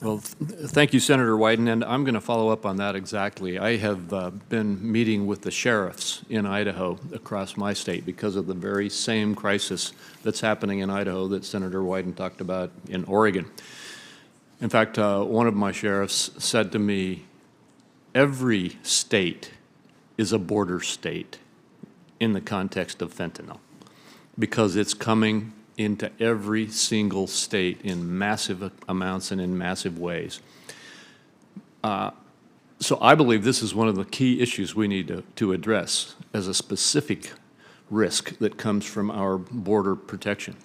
Well, thank you, Senator Wyden, and I'm going to follow up on that exactly. I have been meeting with the sheriffs in Idaho across my state because of the very same crisis that's happening in Idaho that Senator Wyden talked about in Oregon. In fact, one of my sheriffs said to me, every state is a border state in the context of fentanyl because it's coming into every single state in massive amounts and in massive ways. So I believe this is one of the key issues we need to address as a specific risk that comes from our border protection.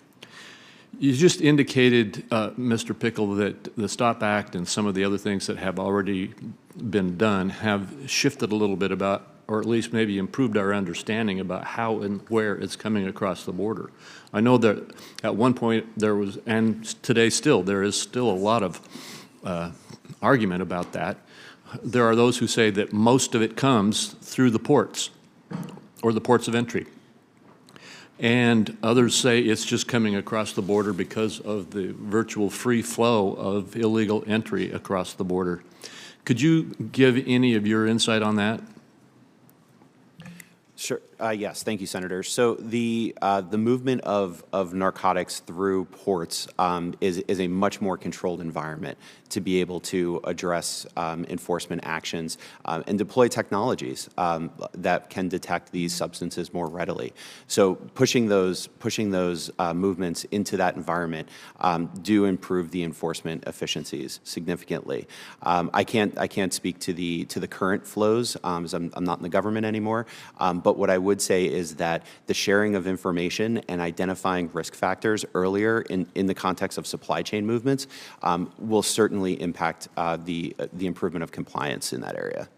You just indicated, Mr. Pickle, that the STOP Act and some of the other things that have already been done have shifted a little bit about, or at least maybe improved our understanding about how and where it's coming across the border. I know that at one point there was, and today still, there is still a lot of argument about that. There are those who say that most of it comes through the ports or the ports of entry. And others say it's just coming across the border because of the virtual free flow of illegal entry across the border. Could you give any of your insight on that? Sure. Yes, thank you, Senator. So the movement of narcotics through ports is a much more controlled environment to be able to address enforcement actions and deploy technologies that can detect these substances more readily. So pushing those movements into that environment do improve the enforcement efficiencies significantly. I can't speak to the current flows as I'm not in the government anymore. But what I would say is that the sharing of information and identifying risk factors earlier in the context of supply chain movements will certainly impact the improvement of compliance in that area.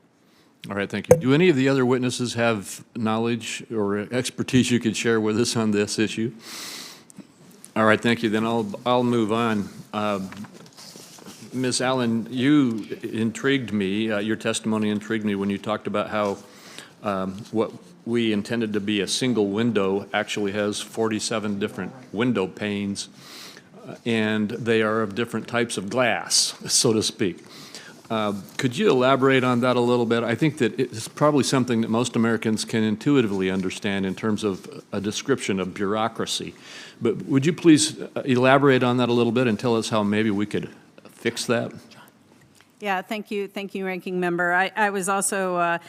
All right, thank you. Do any of the other witnesses have knowledge or expertise you could share with us on this issue? All right, thank you. Then I'll move on. Ms. Allen, you intrigued me, your testimony intrigued me when you talked about how what we intended to be a single window actually has 47 different window panes, and they are of different types of glass, so to speak. Could you elaborate on that a little bit? I think that it's probably something that most Americans can intuitively understand in terms of a description of bureaucracy. But would you please elaborate on that a little bit and tell us how maybe we could fix that? Yeah, thank you, Ranking Member. I was also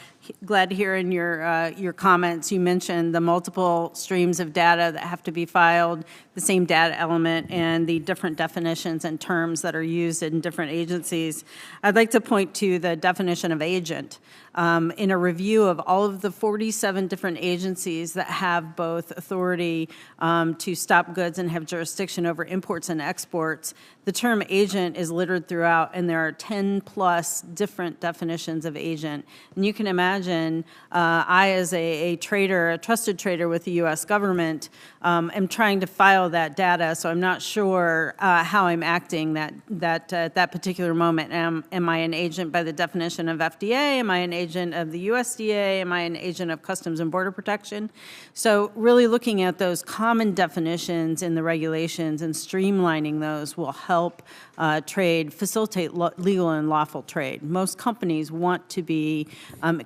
glad to hear in your comments you mentioned the multiple streams of data that have to be filed, the same data element, and the different definitions and terms that are used in different agencies. I'd like to point to the definition of agent. In a review of all of the 47 different agencies that have both authority to stop goods and have jurisdiction over imports and exports, the term agent is littered throughout, and there are 10 plus different definitions of agent. And you can imagine I, as a trader, a trusted trader with the U.S. government, am trying to file that data, so I'm not sure how I'm acting at that particular moment. Am I an agent by the definition of FDA? Am I an agent of the USDA? Am I an agent of Customs and Border Protection? So really looking at those common definitions in the regulations and streamlining those will help facilitate legal and lawful trade. Most companies want to be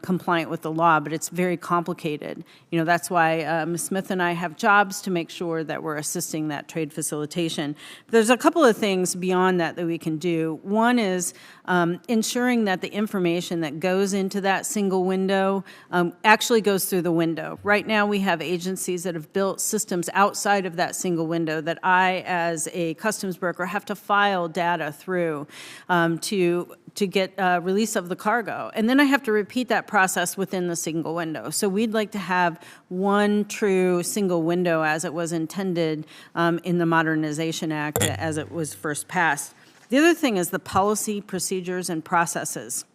compliant with the law, but it's very complicated. You know, that's why Ms. Smith and I have jobs to make sure that we're assisting that trade facilitation. There's a couple of things beyond that we can do. One is ensuring that the information that goes into that single window actually goes through the window. Right now we have agencies that have built systems outside of that single window that I, as a customs broker, have to file data through to get release of the cargo. And then I have to repeat that process within the single window. So we'd like to have one true single window as it was intended in the Modernization Act as it was first passed. The other thing is the policy, procedures, and processes.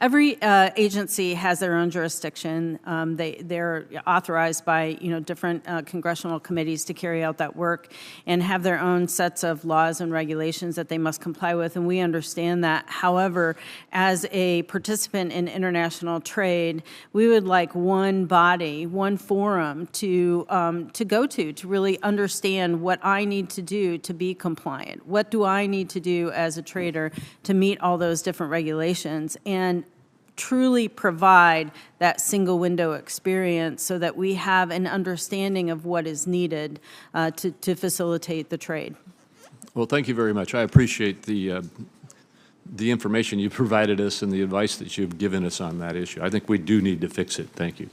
Every agency has their own jurisdiction. They're authorized by different congressional committees to carry out that work and have their own sets of laws and regulations that they must comply with, and we understand that. However, as a participant in international trade, we would like one body, one forum to go to really understand what I need to do to be compliant. What do I need to do as a trader to meet all those different regulations, and truly provide that single window experience so that we have an understanding of what is needed to facilitate the trade. Well, thank you very much. I appreciate the information you provided us and the advice that you've given us on that issue. I think we do need to fix it. Thank you.